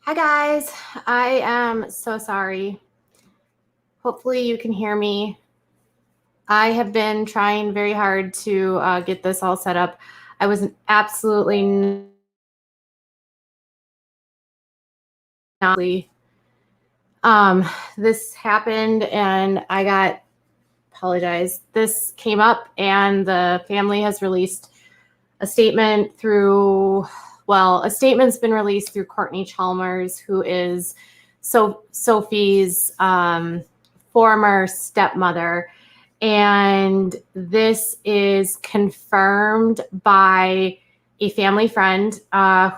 Hi guys, I am so sorry. Hopefully you can hear me. I have been trying very hard to get this all set up. I was absolutely not. This happened and apologize. This came up and the family has released a statement a statement's been released through Courtney Chalmers, who is Sophie's former stepmother. And this is confirmed by a family friend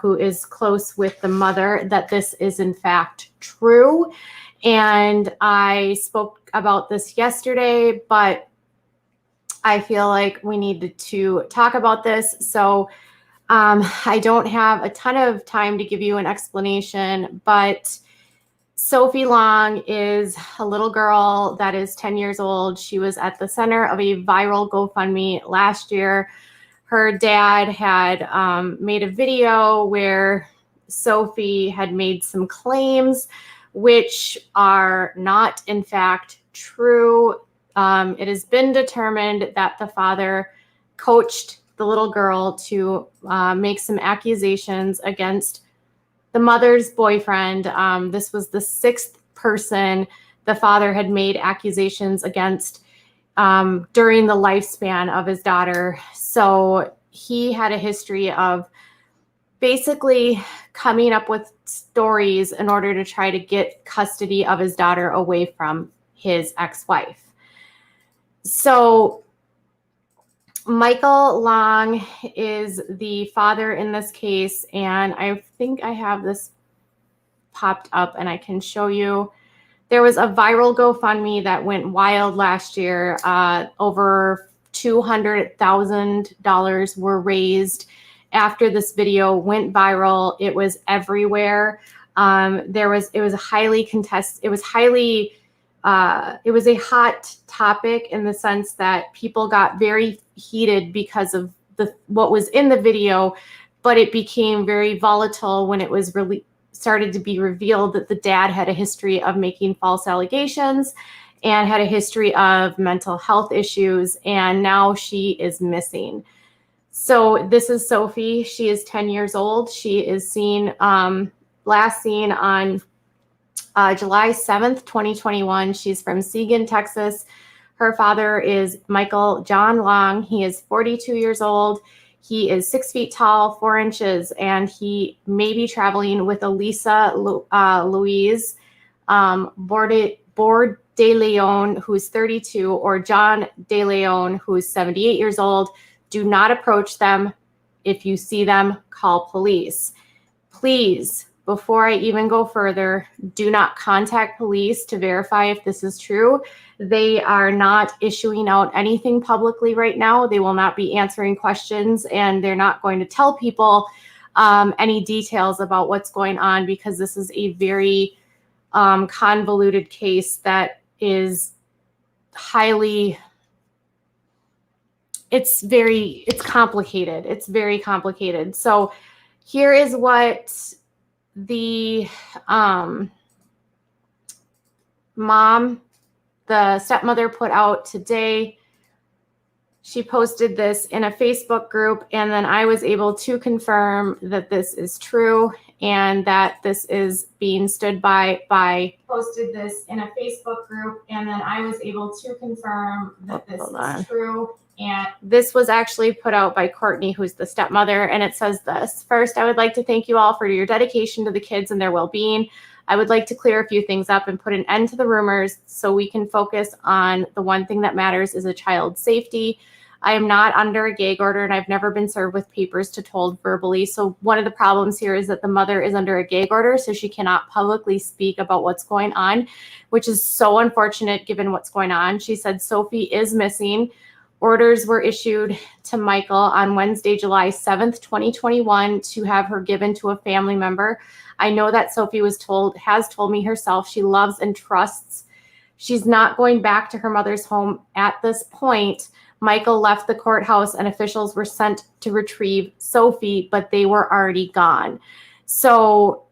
who is close with the mother that this is in fact true. And I spoke about this yesterday, but I feel like we needed to talk about this. So I don't have a ton of time to give you an explanation, but Sophie Long is a little girl that is 10 years old. She was at the center of a viral GoFundMe last year. Her dad had made a video where Sophie had made some claims which are not in fact true. It has been determined that the father coached the little girl to make some accusations against the mother's boyfriend. This was the sixth person the father had made accusations against during the lifespan of his daughter. So he had a history of basically coming up with stories in order to try to get custody of his daughter away from his ex-wife. So Michael Long is the father in this case, and I think I have this popped up and I can show you. There was a viral GoFundMe that went wild last year. Over $200,000 were raised after this video went viral. It was everywhere. It was a highly contested. It was a hot topic in the sense that people got very heated because of what was in the video, but it became very volatile when it was really started to be revealed that the dad had a history of making false allegations and had a history of mental health issues, and now she is missing. So this is Sophie. She is 10 years old. She is last seen on July 7th, 2021. She's from Seguin, Texas. Her father is Michael John Long. He is 42 years old. He is 6 feet tall, 4 inches, and he may be traveling with Elisa Louise Bord de Leon, who's 32, or John de Leon, who's 78 years old. Do not approach them. If you see them, call police. Please, before I even go further, do not contact police to verify if this is true. They are not issuing out anything publicly right now. They will not be answering questions, and they're not going to tell people any details about what's going on, because this is a very convoluted case that is it's complicated. It's very complicated. So here is what the the stepmother put out today. She posted this in a Facebook group, and then I was able to confirm that this is true and that this is being stood by. Posted this in a Facebook group, and then I was able to confirm that this is true. And this was actually put out by Courtney, who's the stepmother, and it says this. First, I would like to thank you all for your dedication to the kids and their well-being. I would like to clear a few things up and put an end to the rumors so we can focus on the one thing that matters, is a child's safety. I am not under a gag order, and I've never been served with papers to told verbally. So one of the problems here is that the mother is under a gag order, so she cannot publicly speak about what's going on, which is so unfortunate given what's going on. She said Sophie is missing. Orders were issued to Michael on Wednesday, July 7th, 2021, to have her given to a family member. I know that Sophie has told me herself she loves and trusts. She's not going back to her mother's home at this point. Michael left the courthouse and officials were sent to retrieve Sophie, but they were already gone. So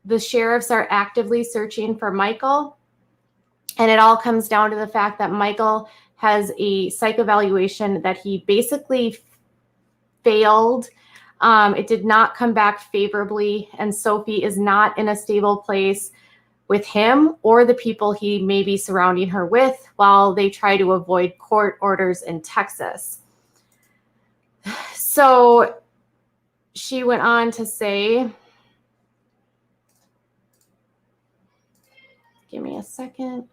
the sheriffs are actively searching for Michael. And it all comes down to the fact that Michael has a psych evaluation that he basically failed. It did not come back favorably, and Sophie is not in a stable place with him or the people he may be surrounding her with while they try to avoid court orders in Texas. So she went on to say, give me a second.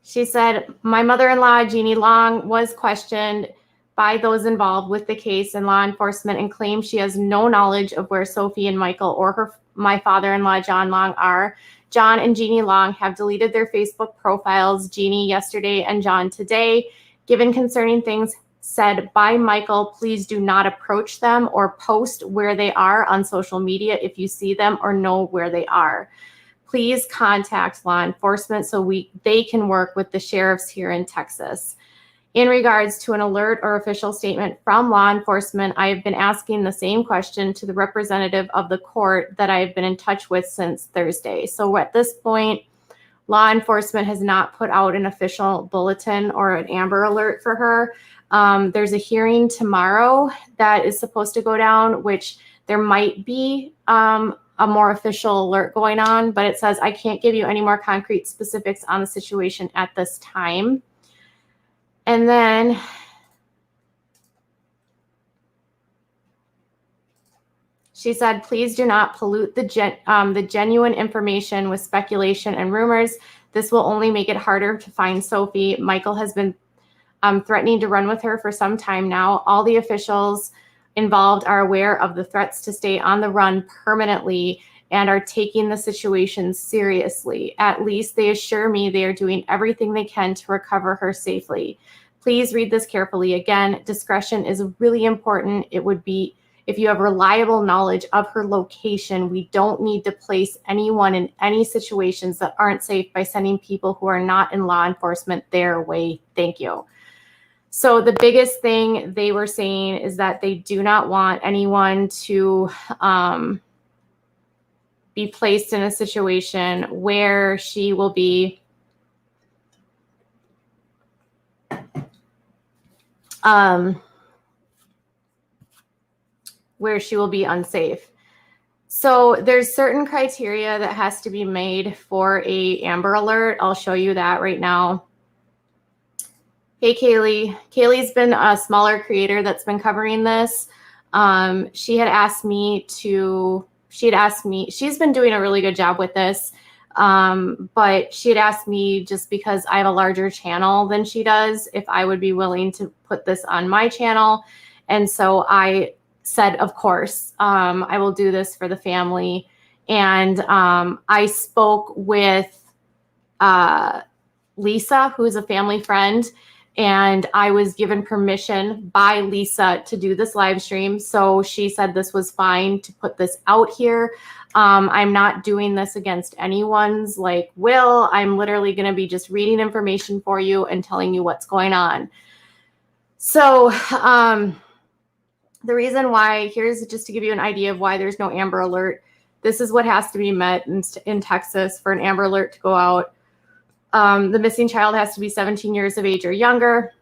She said, my mother-in-law, Jeannie Long, was questioned by those involved with the case and law enforcement and claims she has no knowledge of where Sophie and Michael or my father-in-law, John Long, are. John and Jeannie Long have deleted their Facebook profiles, Jeannie yesterday and John today. Given concerning things said by Michael, please do not approach them or post where they are on social media if you see them or know where they are. Please contact law enforcement so they can work with the sheriffs here in Texas. In regards to an alert or official statement from law enforcement, I have been asking the same question to the representative of the court that I have been in touch with since Thursday. So at this point, law enforcement has not put out an official bulletin or an Amber Alert for her. There's a hearing tomorrow that is supposed to go down, which there might be a more official alert going on, but it says I can't give you any more concrete specifics on the situation at this time. And then she said, please do not pollute the genuine information with speculation and rumors. This will only make it harder to find Sophie. Michael has been threatening to run with her for some time now. All the officials involved are aware of the threats to stay on the run permanently and are taking the situation seriously. At least they assure me they are doing everything they can to recover her safely. Please read this carefully. Again, discretion is really important. It would be if you have reliable knowledge of her location. We don't need to place anyone in any situations that aren't safe by sending people who are not in law enforcement their way. Thank you. So the biggest thing they were saying is that they do not want anyone to be placed in a situation where she will be unsafe. So there's certain criteria that has to be made for a Amber Alert. I'll show you that right now. Hey, Kaylee. Kaylee's been a smaller creator that's been covering this. She's been doing a really good job with this. But she had asked me, just because I have a larger channel than she does, if I would be willing to put this on my channel. And so I said, of course, I will do this for the family. And I spoke with Lisa, who's a family friend, and I was given permission by Lisa to do this live stream. So she said this was fine to put this out here. I'm not doing this against anyone's will. I'm literally going to be just reading information for you and telling you what's going on. So the reason why, here's just to give you an idea of why there's no Amber Alert. This is what has to be met in Texas for an Amber Alert to go out. The missing child has to be 17 years of age or younger.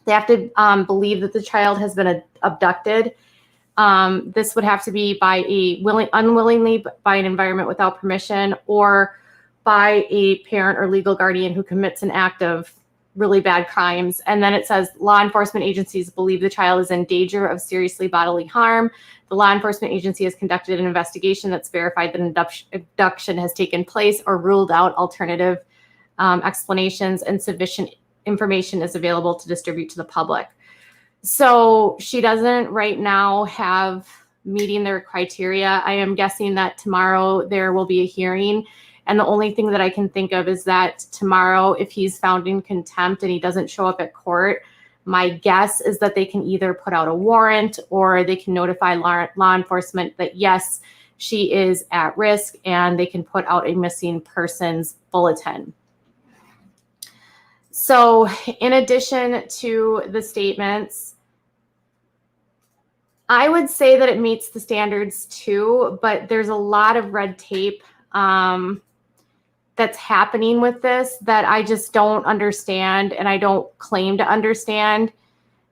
They have to believe that the child has been abducted. This would have to be by unwillingly by an environment without permission, or by a parent or legal guardian who commits an act of really bad crimes. And then it says law enforcement agencies believe the child is in danger of seriously bodily harm. The law enforcement agency has conducted an investigation that's verified that abduction has taken place or ruled out alternative explanations, and sufficient information is available to distribute to the public. So she doesn't right now have meeting their criteria. I am guessing that tomorrow there will be a hearing. And the only thing that I can think of is that tomorrow, if he's found in contempt and he doesn't show up at court, my guess is that they can either put out a warrant or they can notify law enforcement that, yes, she is at risk, and they can put out a missing persons bulletin. So in addition to the statements, I would say that it meets the standards too, but there's a lot of red tape that's happening with this that I just don't understand, and I don't claim to understand.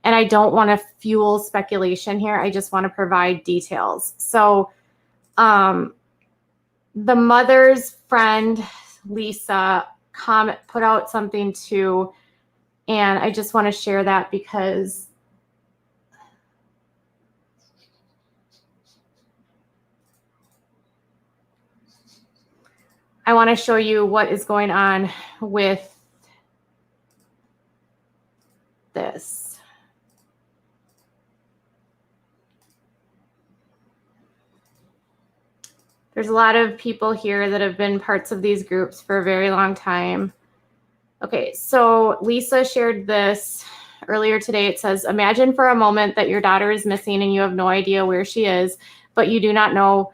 And I don't want to fuel speculation here. I just want to provide details. So the mother's friend, Lisa, put out something too. And I just want to share that because I want to show you what is going on with this. There's a lot of people here that have been parts of these groups for a very long time. Okay, so Lisa shared this earlier today. It says, imagine for a moment that your daughter is missing and you have no idea where she is, but you do know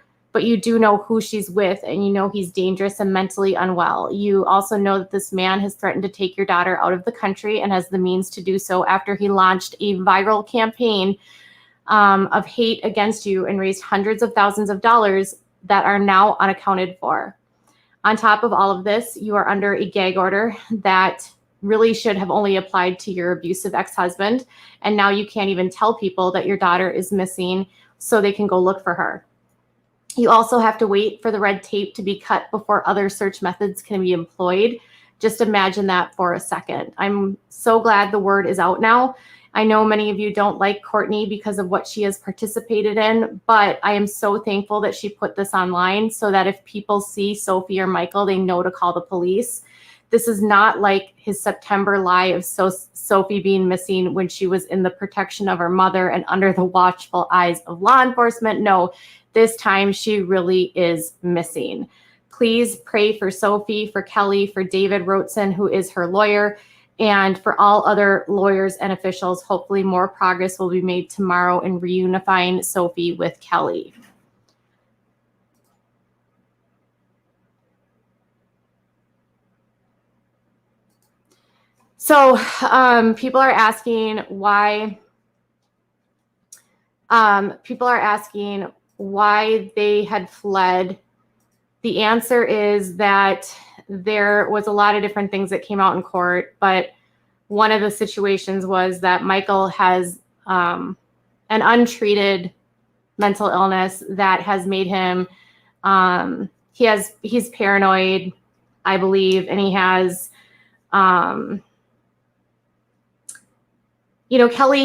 who she's with, and you know he's dangerous and mentally unwell. You also know that this man has threatened to take your daughter out of the country and has the means to do so after he launched a viral campaign of hate against you and raised hundreds of thousands of dollars that are now unaccounted for. On top of all of this, you are under a gag order that really should have only applied to your abusive ex-husband. And now you can't even tell people that your daughter is missing so they can go look for her. You also have to wait for the red tape to be cut before other search methods can be employed. Just imagine that for a second. I'm so glad the word is out now. I know many of you don't like Courtney because of what she has participated in, but I am so thankful that she put this online so that if people see Sophie or Michael, they know to call the police. This is not like his September lie of Sophie being missing when she was in the protection of her mother and under the watchful eyes of law enforcement. No, this time she really is missing. Please pray for Sophie, for Kelly, for David Roteson, who is her lawyer, and for all other lawyers and officials. Hopefully more progress will be made tomorrow in reunifying Sophie with Kelly. So people are asking why they had fled. The answer is that there was a lot of different things that came out in court, but one of the situations was that Michael has an untreated mental illness that has made him, he's paranoid, I believe, and he has, Kelly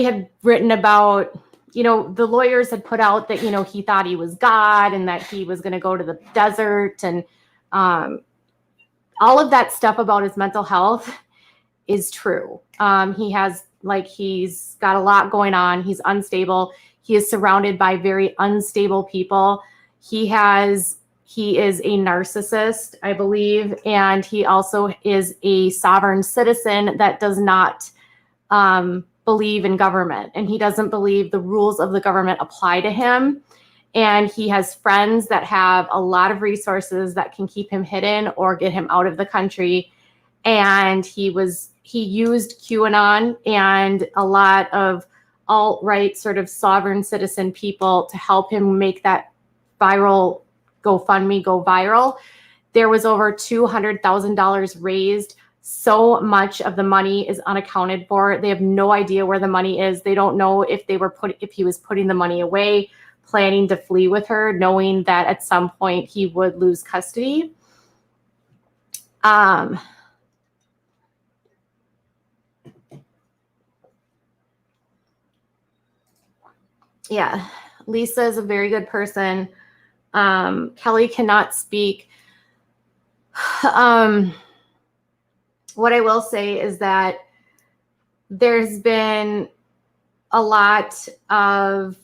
had written about, the lawyers had put out that, he thought he was God and that he was going to go to the desert, and all of that stuff about his mental health is true. He's got a lot going on. He's unstable. He is surrounded by very unstable people. He is a narcissist, I believe, and he also is a sovereign citizen that does not believe in government, and he doesn't believe the rules of the government apply to him. And he has friends that have a lot of resources that can keep him hidden or get him out of the country. And he used QAnon and a lot of alt-right sort of sovereign citizen people to help him make that viral GoFundMe go viral. There was over $200,000 raised. So much of the money is unaccounted for. They have no idea where the money is. They don't know if he was putting the money away, planning to flee with her, knowing that at some point he would lose custody. Yeah, Lisa is a very good person. Kelly cannot speak. What I will say is that there's been a lot of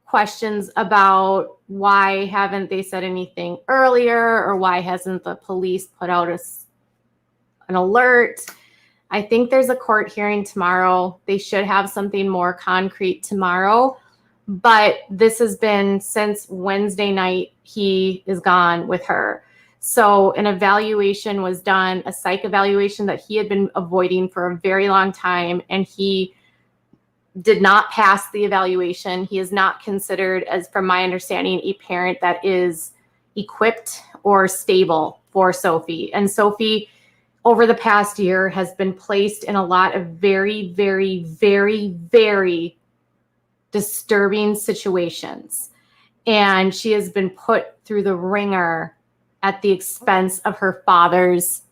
questions about why haven't they said anything earlier, or why hasn't the police put out an alert. I think there's a court hearing tomorrow. They should have something more concrete tomorrow, but this has been since Wednesday night. He is gone with her. So an evaluation was done, a psych evaluation that he had been avoiding for a very long time, and he did not pass the evaluation. He is not considered, as from my understanding, a parent that is equipped or stable for Sophie. And Sophie, over the past year, has been placed in a lot of very, very, very, very disturbing situations. And she has been put through the ringer at the expense of her father's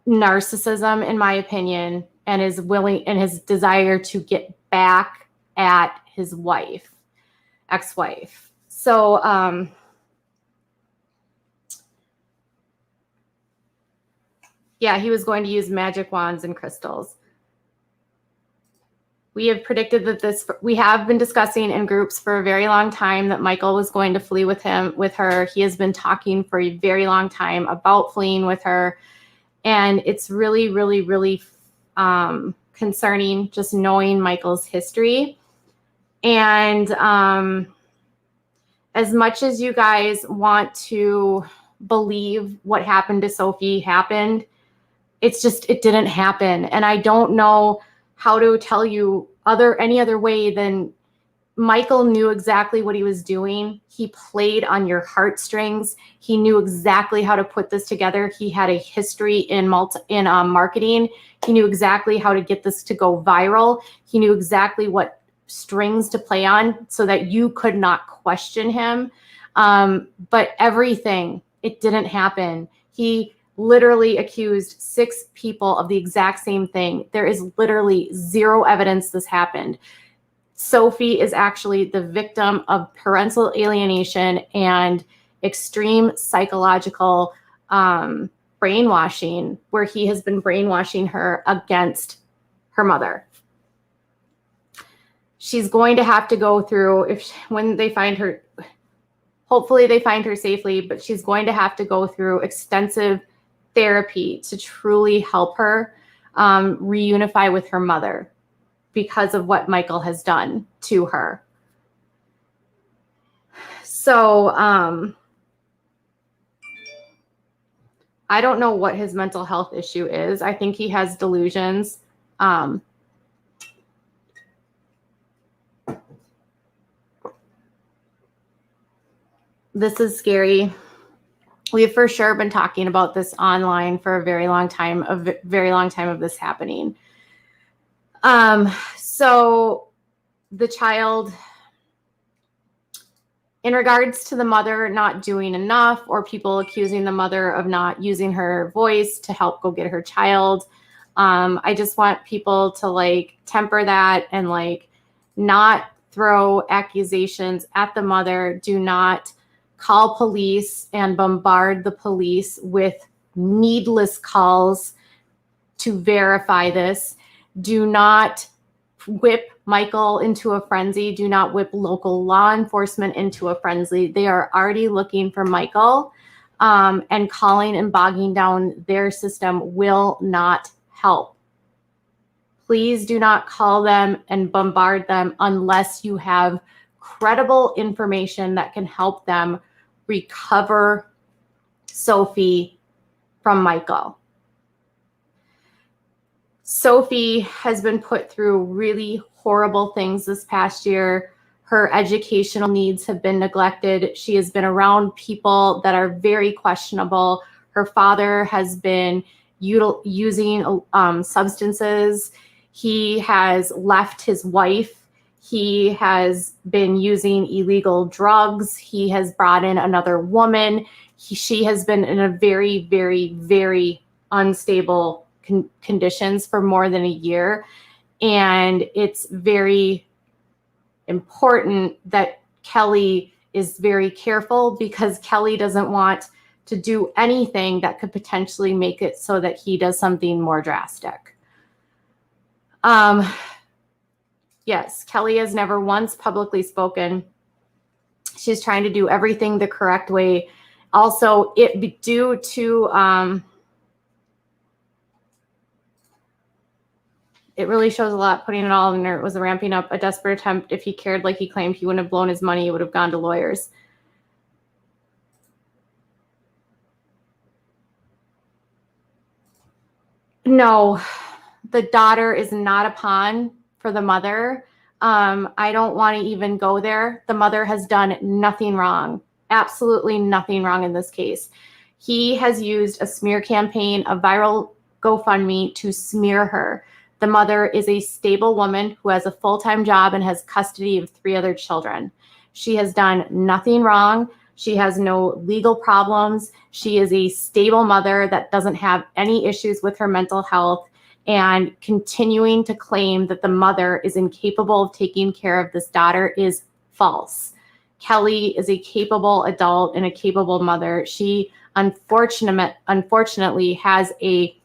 narcissism, in my opinion, and his desire to get back at his wife, ex-wife. So, yeah, he was going to use magic wands and crystals. We have predicted that we have been discussing in groups for a very long time that Michael was going to flee with her. He has been talking for a very long time about fleeing with her. And it's really, really, really concerning just knowing Michael's history. And as much as you guys want to believe what happened to Sophie happened, it didn't happen. And I don't know how to tell you any other way than Michael knew exactly what he was doing. He played on your heartstrings. He knew exactly how to put this together. He had a history in marketing. He knew exactly how to get this to go viral. He knew exactly what strings to play on so that you could not question him. But everything, it didn't happen. He literally accused 6 people of the exact same thing. There is literally zero evidence this happened. Sophie is actually the victim of parental alienation and extreme psychological brainwashing, where he has been brainwashing her against her mother. She's going to have to go through, when they find her, hopefully they find her safely, but she's going to have to go through extensive therapy to truly help her reunify with her mother because of what Michael has done to her. So I don't know what his mental health issue is. I think he has delusions. This is scary. We have for sure been talking about this online for a very long time of this happening. So the child, in regards to the mother not doing enough, or people accusing the mother of not using her voice to help go get her child, I just want people to temper that and not throw accusations at the mother. Do not call police and bombard the police with needless calls to verify this. Do not whip Michael into a frenzy. Do not whip local law enforcement into a frenzy. They are already looking for Michael, and calling and bogging down their system will not help. Please do not call them and bombard them unless you have credible information that can help them recover Sophie from Michael. Sophie has been put through really horrible things this past year. Her educational needs have been neglected. She has been around people that are very questionable. Her father has been using substances. He has left his wife. He has been using illegal drugs. He has brought in another woman. She has been in a very, very, very unstable conditions for more than a year. And it's very important that Kelly is very careful, because Kelly doesn't want to do anything that could potentially make it so that he does something more drastic. Yes, Kelly has never once publicly spoken. She's trying to do everything the correct way. Also, due to it really shows a lot. Putting it all in there, it was ramping up a desperate attempt. If he cared like he claimed, he wouldn't have blown his money. He would have gone to lawyers. No, the daughter is not a pawn for the mother. I don't want to even go there. The mother has done nothing wrong, absolutely nothing wrong in this case. He has used a smear campaign, a viral GoFundMe to smear her. The mother is a stable woman who has a full-time job and has custody of 3 other children. She has done nothing wrong. She has no legal problems. She is a stable mother that doesn't have any issues with her mental health, and continuing to claim that the mother is incapable of taking care of this daughter is false. Kelly is a capable adult and a capable mother. She unfortunately has a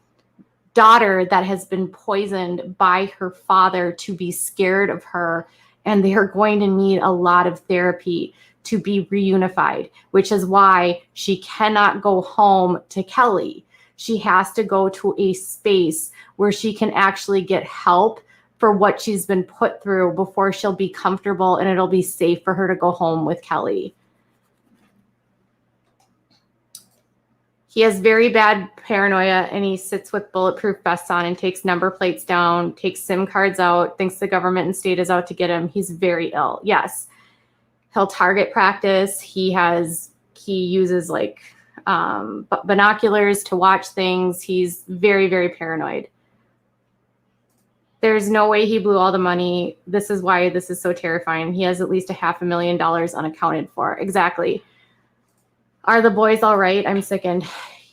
daughter that has been poisoned by her father to be scared of her, and they are going to need a lot of therapy to be reunified, which is why she cannot go home to Kelly. She has to go to a space where she can actually get help for what she's been put through before she'll be comfortable and it'll be safe for her to go home with Kelly. He has very bad paranoia, and he sits with bulletproof vests on and takes number plates down, takes SIM cards out, thinks the government and state is out to get him. He's very ill. Yes. He'll target practice. He uses like binoculars to watch things. He's very, very paranoid. There's no way he blew all the money. This is why this is so terrifying. He has at least $500,000 unaccounted for. Exactly. Are the boys all right? I'm sickened.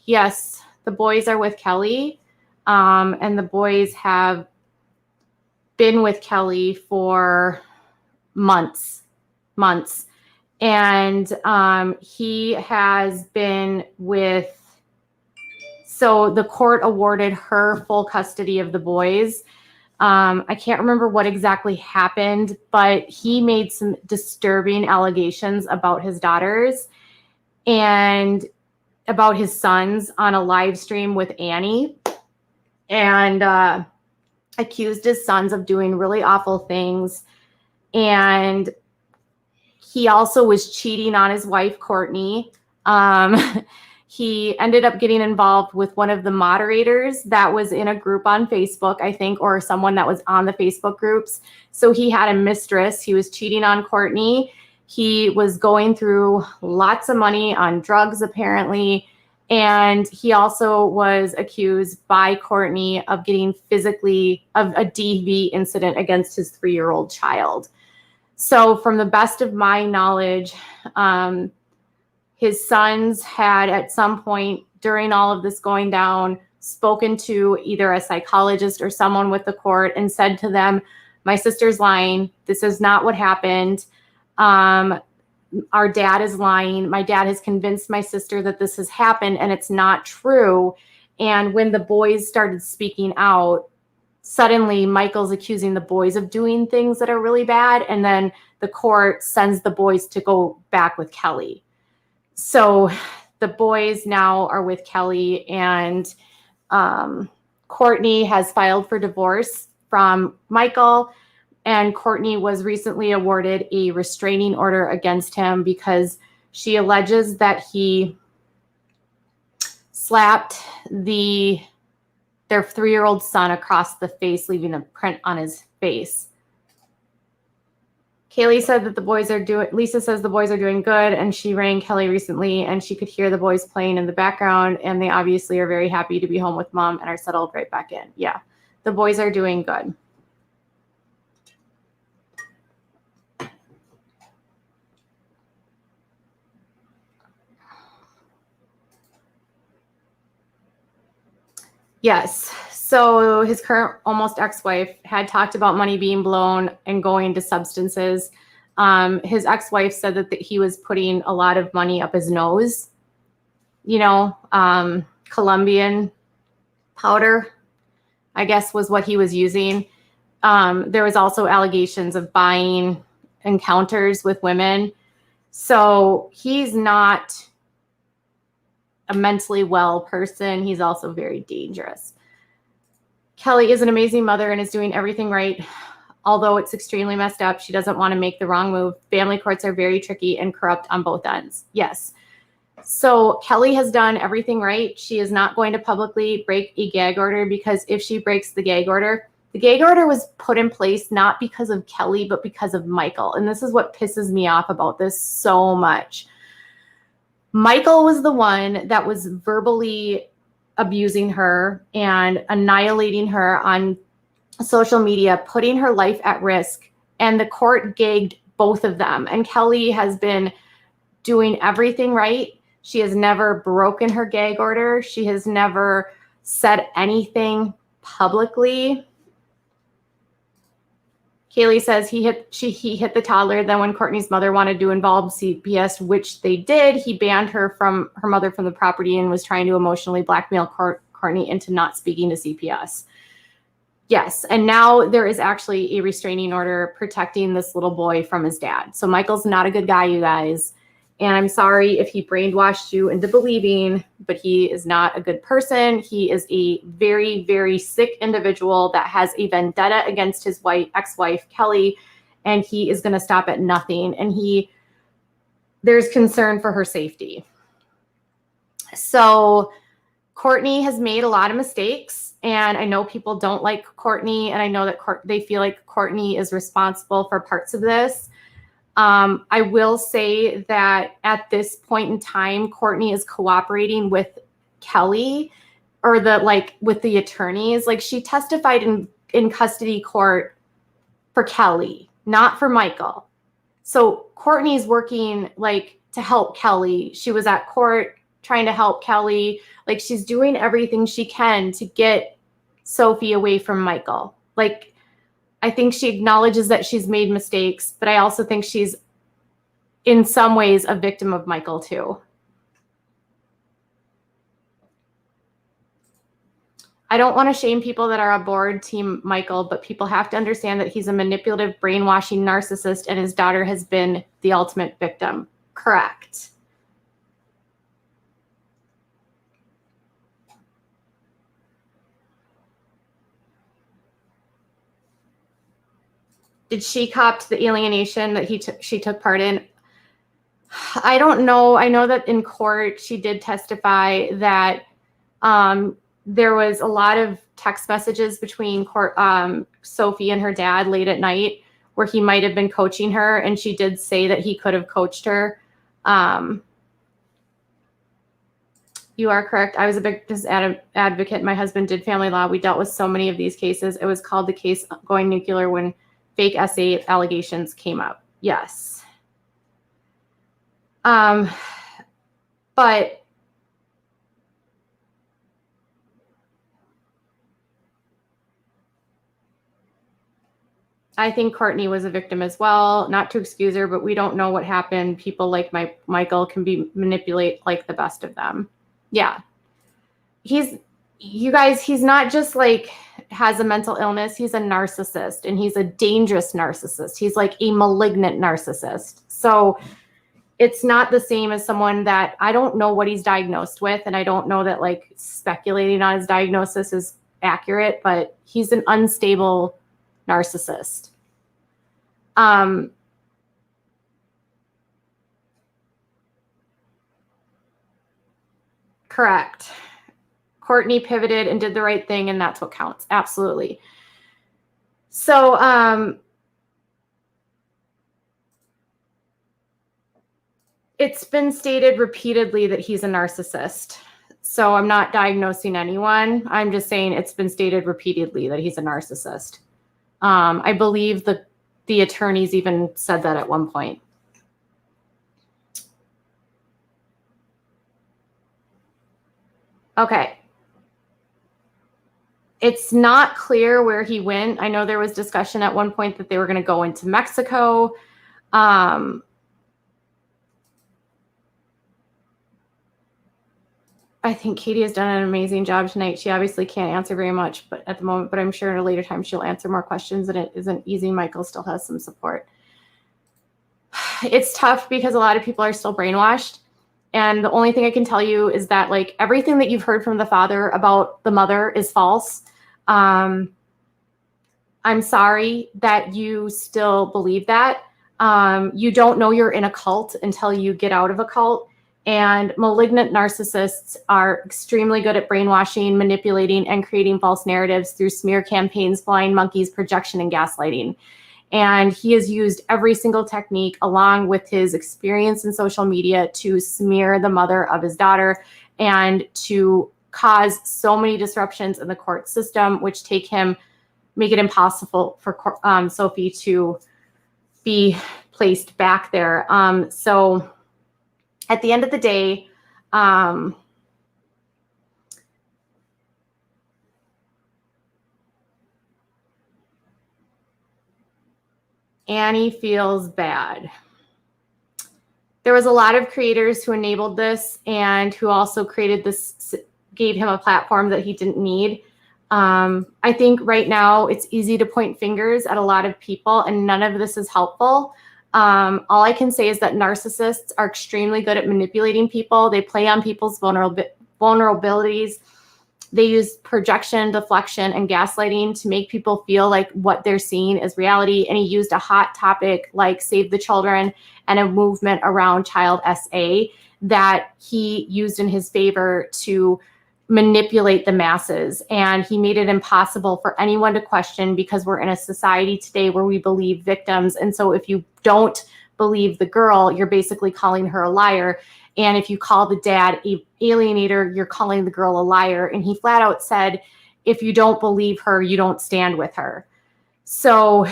Yes, the boys are with Kelly, and the boys have been with Kelly for months. And he has been with, so the court awarded her full custody of the boys. I can't remember what exactly happened, but he made some disturbing allegations about his daughters and about his sons on a live stream with Annie, and accused his sons of doing really awful things. And he also was cheating on his wife, Courtney. He ended up getting involved with one of the moderators that was in a group on Facebook, I think, or someone that was on the Facebook groups. So he had a mistress. He was cheating on Courtney. He was going through lots of money on drugs, apparently. And he also was accused by Courtney of getting of a DV incident against his 3-year-old child. So from the best of my knowledge, his sons had at some point during all of this going down spoken to either a psychologist or someone with the court and said to them, my sister's lying. This is not what happened. Our dad is lying. My dad has convinced my sister that this has happened and it's not true. And when the boys started speaking out, suddenly Michael's accusing the boys of doing things that are really bad. And then the court sends the boys to go back with Kelly. So the boys now are with Kelly, and Courtney has filed for divorce from Michael. And Courtney was recently awarded a restraining order against him because she alleges that he slapped their 3-year-old son across the face, leaving a print on his face. Kaylee said that Lisa says the boys are doing good, and she rang Kelly recently and she could hear the boys playing in the background, and they obviously are very happy to be home with mom and are settled right back in. Yeah, the boys are doing good. Yes. So his current almost ex-wife had talked about money being blown and going to substances. His ex-wife said that he was putting a lot of money up his nose, Colombian powder, I guess was what he was using. There was also allegations of buying encounters with women. So he's not a mentally well person. He's also very dangerous. Kelly is an amazing mother and is doing everything right. Although it's extremely messed up, she doesn't want to make the wrong move. Family courts are very tricky and corrupt on both ends. Yes. So Kelly has done everything right. She is not going to publicly break a gag order, because if she breaks the gag order was put in place not because of Kelly, but because of Michael. And this is what pisses me off about this so much. Michael was the one that was verbally abusing her and annihilating her on social media, putting her life at risk. And the court gagged both of them. And Kelly has been doing everything right. She has never broken her gag order. She has never said anything publicly. Kaylee says he hit the toddler. Then when Courtney's mother wanted to involve CPS, which they did, he banned her mother from the property and was trying to emotionally blackmail Courtney into not speaking to CPS. Yes, and now there is actually a restraining order protecting this little boy from his dad. So Michael's not a good guy, you guys. And I'm sorry if he brainwashed you into believing, but he is not a good person. He is a very, very sick individual that has a vendetta against his ex-wife, Kelly, and he is going to stop at nothing. And there's concern for her safety. So Courtney has made a lot of mistakes, and I know people don't like Courtney, and I know that they feel like Courtney is responsible for parts of this. I will say that at this point in time, Courtney is cooperating with Kelly, or with the attorneys. Like, she testified in custody court for Kelly, not for Michael. So Courtney's working to help Kelly. She was at court trying to help Kelly. Like, she's doing everything she can to get Sophie away from Michael. I think she acknowledges that she's made mistakes, but I also think she's in some ways a victim of Michael too. I don't want to shame people that are aboard Team Michael, but people have to understand that he's a manipulative, brainwashing narcissist, and his daughter has been the ultimate victim. Correct. Did she cop to the alienation that she took part in? I don't know. I know that in court she did testify that there was a lot of text messages between Sophie and her dad late at night where he might have been coaching her, and she did say that he could have coached her. You are correct. I was a big advocate. My husband did family law. We dealt with so many of these cases. It was called the case going nuclear when fake SA allegations came up. Yes. But I think Courtney was a victim as well. Not to excuse her, but we don't know what happened. People like Michael can manipulate like the best of them. Yeah. You guys, he's not just has a mental illness. He's a narcissist, and he's a dangerous narcissist. He's like a malignant narcissist. So it's not the same as someone that I don't know what he's diagnosed with. And I don't know that speculating on his diagnosis is accurate, but he's an unstable narcissist. Correct. Courtney pivoted and did the right thing, and that's what counts. Absolutely. So it's been stated repeatedly that he's a narcissist. So I'm not diagnosing anyone. I'm just saying it's been stated repeatedly that he's a narcissist. I believe the attorneys even said that at one point. Okay. It's not clear where he went. I know there was discussion at one point that they were going to go into Mexico. I think Katie has done an amazing job tonight. She obviously can't answer very much, but at the moment, but I'm sure at a later time she'll answer more questions, and it isn't easy. Michael still has some support. It's tough because a lot of people are still brainwashed. And the only thing I can tell you is that everything that you've heard from the father about the mother is false. I'm sorry that you still believe that. You don't know you're in a cult until you get out of a cult. And malignant narcissists are extremely good at brainwashing, manipulating, and creating false narratives through smear campaigns, flying monkeys, projection, and gaslighting. And he has used every single technique along with his experience in social media to smear the mother of his daughter and to cause so many disruptions in the court system, which make it impossible for Sophie to be placed back there. So at the end of the day, Annie feels bad. There was a lot of creators who enabled this and who also created this, gave him a platform that he didn't need. I think right now it's easy to point fingers at a lot of people, and none of this is helpful. All I can say is that narcissists are extremely good at manipulating people. They play on people's vulnerabilities. They use projection, deflection, and gaslighting to make people feel like what they're seeing is reality. And he used a hot topic like Save the Children and a movement around Child SA that he used in his favor to manipulate the masses. And he made it impossible for anyone to question, because we're in a society today where we believe victims. And so if you don't believe the girl, you're basically calling her a liar. And if you call the dad an alienator, you're calling the girl a liar. And he flat out said, if you don't believe her, you don't stand with her. So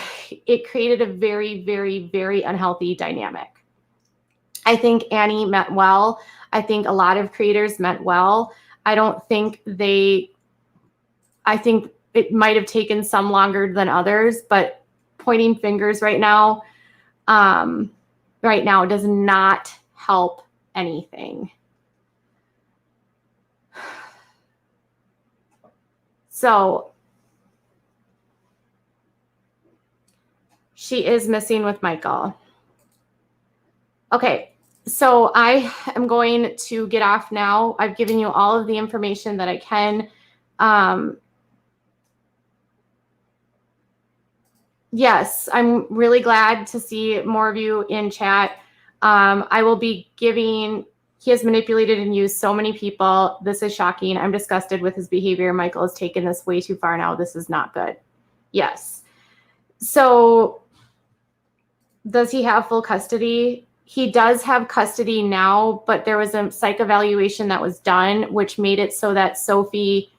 it created a very, very, very unhealthy dynamic. I think Annie meant well. I think a lot of creators meant well. I think it might have taken some longer than others, but pointing fingers right now does not help anything. So she is missing with Michael. Okay, so I am going to get off now. I've given you all of the information that I can. Yes, I'm really glad to see more of you in chat. I will be giving, he has manipulated and used so many people. This is shocking. I'm disgusted with his behavior. Michael has taken this way too far now. This is not good. Yes. So does he have full custody? He does have custody now, but there was a psych evaluation that was done, which made it so that Sophie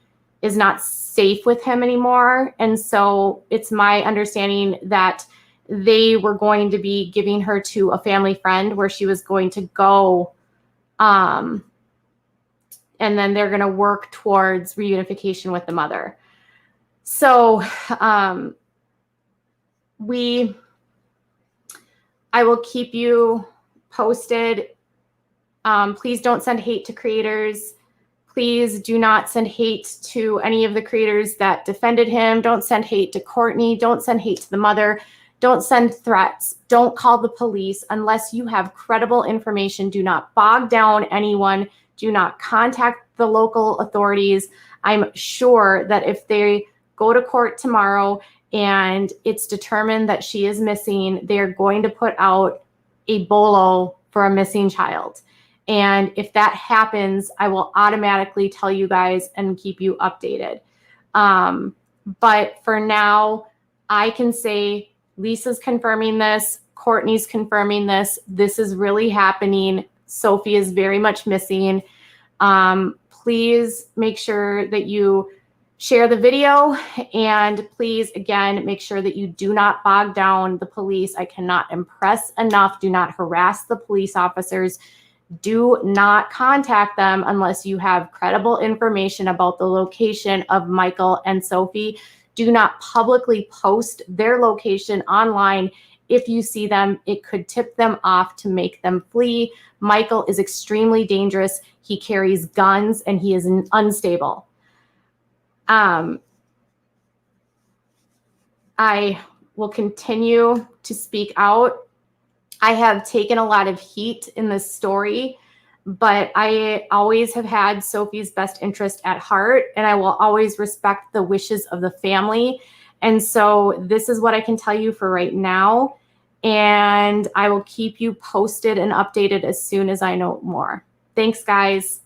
is not safe with him anymore. And so it's my understanding that they were going to be giving her to a family friend where she was going to go. And then they're going to work towards reunification with the mother. So I will keep you posted. Please don't send hate to creators. Please do not send hate to any of the creators that defended him. Don't send hate to Courtney. Don't send hate to the mother. Don't send threats. Don't call the police unless you have credible information. Do not bog down anyone. Do not contact the local authorities. I'm sure that if they go to court tomorrow and it's determined that she is missing, they're going to put out a bolo for a missing child. And if that happens, I will automatically tell you guys and keep you updated. But for now, I can say Lisa's confirming this. Courtney's confirming this. This is really happening. Sophie is very much missing. Please make sure that you share the video, and please, again, make sure that you do not bog down the police. I cannot impress enough. Do not harass the police officers. Do not contact them unless you have credible information about the location of Michael and Sophie. Do not publicly post their location online. If you see them, it could tip them off to make them flee. Michael is extremely dangerous. He carries guns and he is unstable. I will continue to speak out. I have taken a lot of heat in this story, but I always have had Sophie's best interest at heart, and I will always respect the wishes of the family. And so this is what I can tell you for right now, and I will keep you posted and updated as soon as I know more. Thanks, guys.